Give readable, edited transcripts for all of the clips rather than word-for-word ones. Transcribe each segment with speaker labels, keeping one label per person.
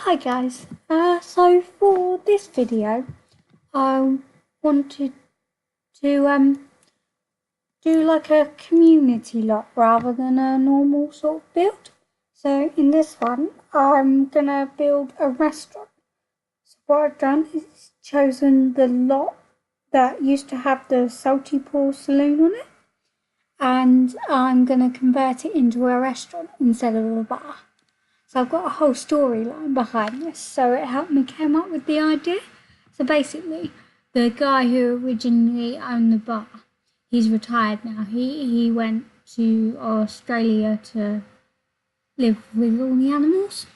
Speaker 1: Hi guys, so for this video I wanted to do like a community lot rather than a normal sort of build. So in this one I'm gonna build a restaurant. So what I've done is chosen the lot that used to have the Salty Paw Saloon on it, and I'm gonna convert it into a restaurant instead of a bar. So I've got a whole storyline behind this, so it helped me come up with the idea. So basically, the guy who originally owned the bar, he's retired now. He went to Australia to live with all the animals.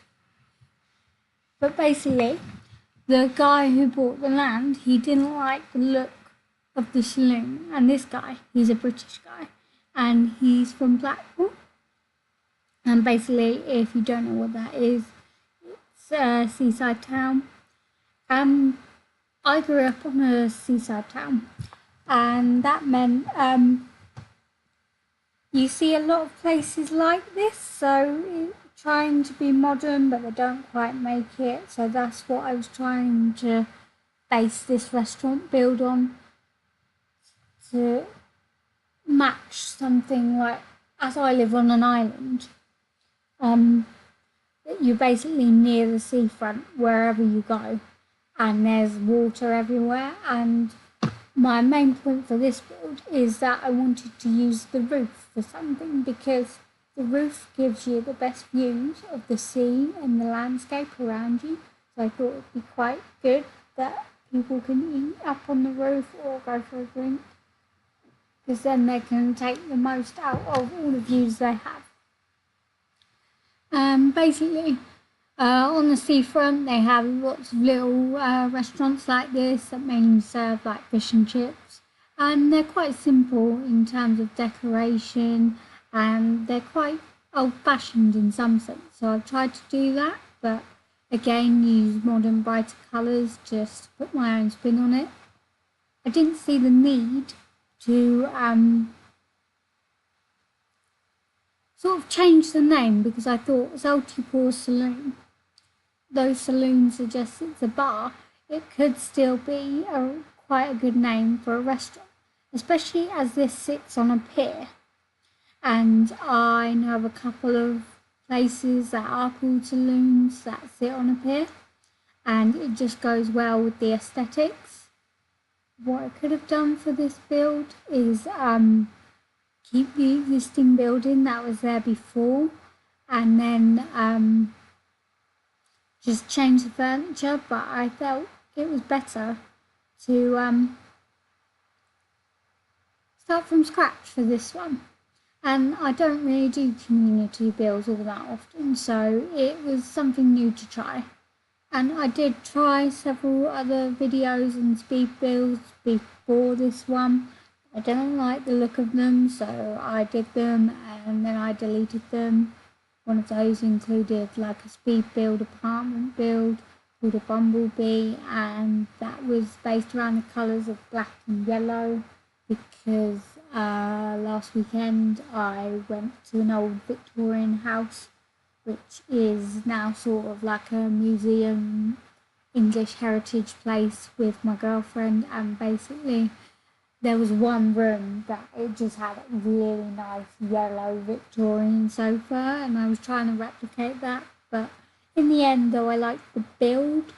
Speaker 1: But basically, the guy who bought the land, he didn't like the look of the saloon. And this guy, he's a British guy, and he's from Blackpool. And basically, if you don't know what that is, it's a seaside town. I grew up on a seaside town, and that meant you see a lot of places like this, so trying to be modern, but they don't quite make it. So that's what I was trying to base this restaurant build on, to match something like, as I live on an island, you're basically near the seafront wherever you go, and there's water everywhere. And my main point for this build is that I wanted to use the roof for something, because the roof gives you the best views of the sea and the landscape around you. So I thought it'd be quite good that people can eat up on the roof or go for a drink, because then they can take the most out of all the views they have. Basically, on the seafront they have lots of little restaurants like this that mainly serve like fish and chips, and they're quite simple in terms of decoration, and they're quite old-fashioned in some sense. So I've tried to do that, but again use modern brighter colours just to put my own spin on it. I didn't see the need to sort of change the name, because I thought Salty Paw Saloon, though saloon suggests it's a bar, it could still be quite a good name for a restaurant, especially as this sits on a pier, and I know of a couple of places that are called saloons that sit on a pier, and it just goes well with the aesthetics. What I could have done for this build is keep the existing building that was there before, and then just change the furniture, but I felt it was better to start from scratch for this one. And I don't really do community builds all that often, so it was something new to try. And I did try several other videos and speed builds before this one. I didn't like the look of them, so I did them and then I deleted them. One of those included like a speed build apartment build called a Bumblebee, and that was based around the colours of black and yellow, because last weekend I went to an old Victorian house, which is now sort of like a museum English heritage place, with my girlfriend, and basically there was one room that it just had a really nice yellow Victorian sofa, and I was trying to replicate that. But in the end, though, I liked the build,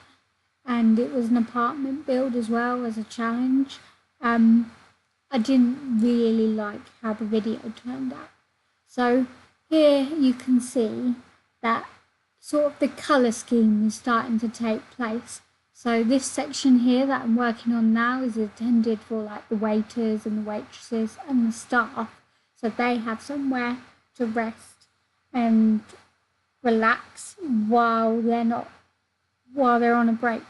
Speaker 1: and it was an apartment build as well as a challenge. I didn't really like how the video turned out. So here you can see that sort of the colour scheme is starting to take place. So this section here that I'm working on now is intended for like the waiters and the waitresses and the staff, so they have somewhere to rest and relax while they're on a break.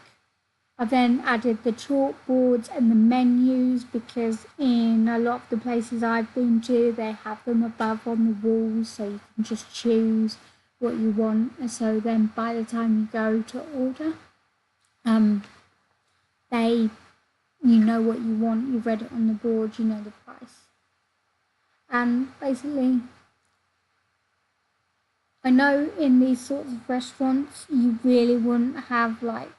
Speaker 1: I then added the chalkboards and the menus, because in a lot of the places I've been to they have them above on the walls, so you can just choose what you want. So then by the time you go to order, you know what you want, you've read it on the board, you know the price. And basically I know in these sorts of restaurants you really wouldn't have like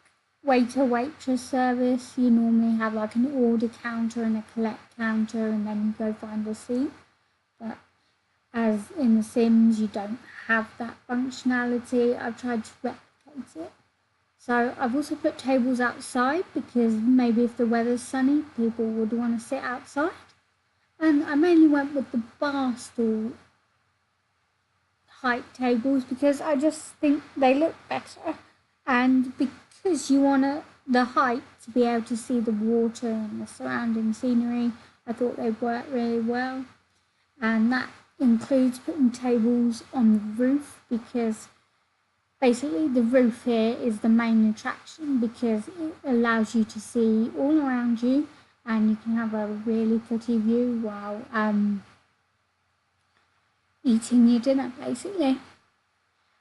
Speaker 1: waiter waitress service. You normally have like an order counter and a collect counter, and then you go find a seat. But as in The Sims, you don't have that functionality. I've tried to replicate it. So I've also put tables outside because maybe if the weather's sunny, people would want to sit outside. And I mainly went with the bar stool height tables because I just think they look better. And because you want the height to be able to see the water and the surrounding scenery, I thought they worked really well. And that includes putting tables on the roof because basically the roof here is the main attraction because it allows you to see all around you and you can have a really pretty view while eating your dinner basically.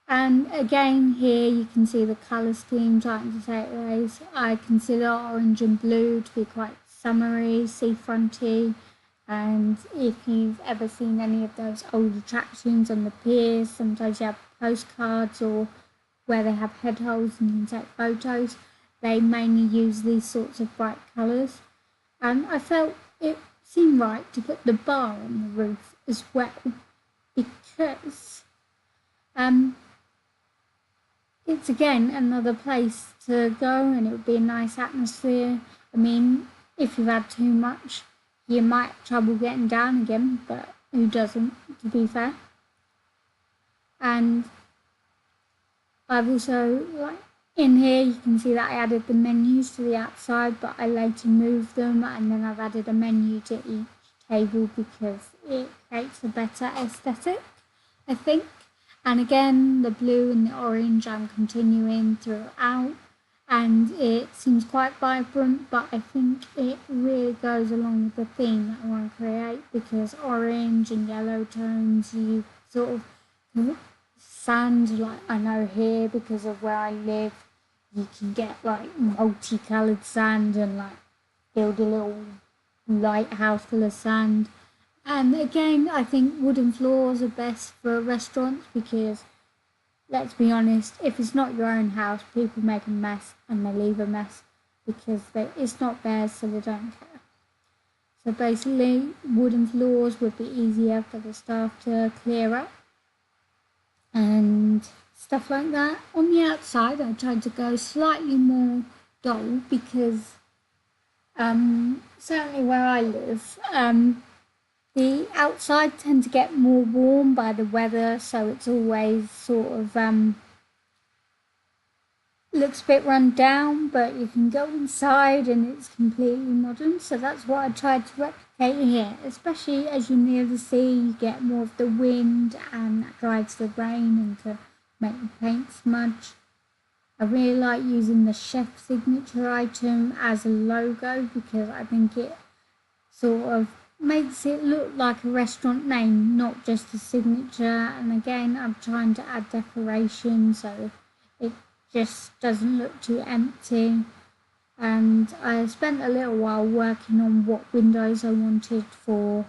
Speaker 1: And again here you can see the colour scheme trying to take place. I consider orange and blue to be quite summery, seafronty, and if you've ever seen any of those old attractions on the piers, sometimes you have postcards or where they have head holes and you can take photos. They mainly use these sorts of bright colours. And I felt it seemed right to put the bar on the roof as well because it's again another place to go and it would be a nice atmosphere. I mean, if you've had too much, you might have trouble getting down again, but who doesn't, to be fair. And I've also, like, in here you can see that I added the menus to the outside, but I later moved them and then I've added a menu to each table because it creates a better aesthetic, I think. And again, the blue and the orange I'm continuing throughout, and it seems quite vibrant, but I think it really goes along with the theme that I want to create because orange and yellow tones, you sort of sand, like I know here because of where I live, you can get like multicoloured sand and like build a little lighthouse full of sand. And again, I think wooden floors are best for restaurants because, let's be honest, if it's not your own house, people make a mess and they leave a mess because it's not theirs, so they don't care. So basically, wooden floors would be easier for the staff to clear up and stuff like that. On the outside, I tried to go slightly more dull because certainly where I live, the outside tend to get more warm by the weather, so it's always sort of looks a bit run down, but you can go inside and it's completely modern. So that's what I tried to replicate here, especially as you near the sea, you get more of the wind and that drives the rain and to make the paint smudge. I really like using the chef signature item as a logo because I think it sort of makes it look like a restaurant name, not just a signature. And again, I'm trying to add decoration so it just doesn't look too empty. And I spent a little while working on what windows I wanted for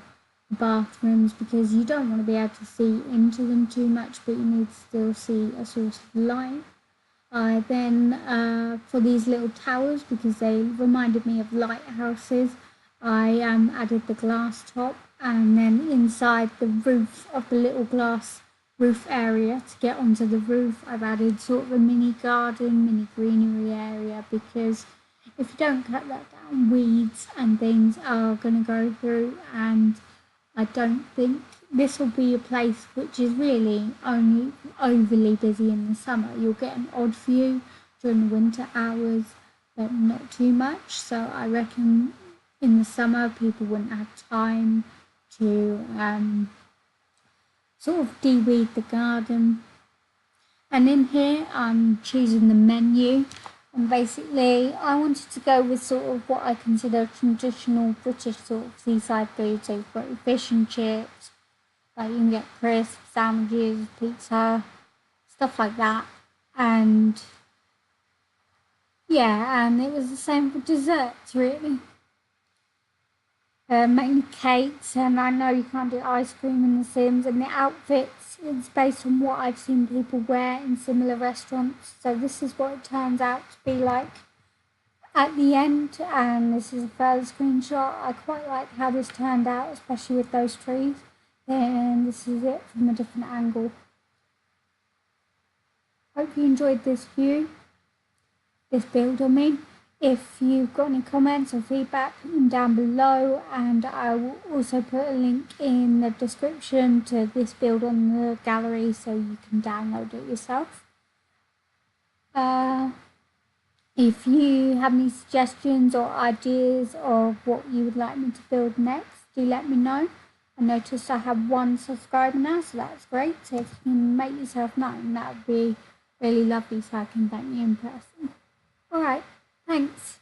Speaker 1: the bathrooms because you don't want to be able to see into them too much, but you need to still see a source of light. I then, for these little towers, because they reminded me of lighthouses, I added the glass top, and then inside the roof of the little glass roof area to get onto the roof, I've added sort of a mini garden, mini greenery area, because if you don't cut that down, weeds and things are going to go through, and I don't think this will be a place which is really only overly busy in the summer. You'll get an odd view during the winter hours, but not too much. So I reckon in the summer people wouldn't have time to sort of de-weed the garden. And in here I'm choosing the menu, and basically I wanted to go with sort of what I consider traditional British sort of seaside food. So you've got your fish and chips, like you can get crisps, sandwiches, pizza, stuff like that. And yeah, and it was the same for desserts really. Mainly cakes, and I know you can't do ice cream in The Sims, and the outfits it's based on what I've seen people wear in similar restaurants. So this is what it turns out to be like at the end, and this is a further screenshot. I quite like how this turned out, especially with those trees. And this is it from a different angle. Hope you enjoyed this build on me. If you've got any comments or feedback, put them down below, and I will also put a link in the description to this build on the gallery so you can download it yourself. If you have any suggestions or ideas of what you would like me to build next, do let me know. I noticed I have 1 subscriber now, so that's great. So if you can make yourself known, that would be really lovely so I can thank you in person. Alright, thanks.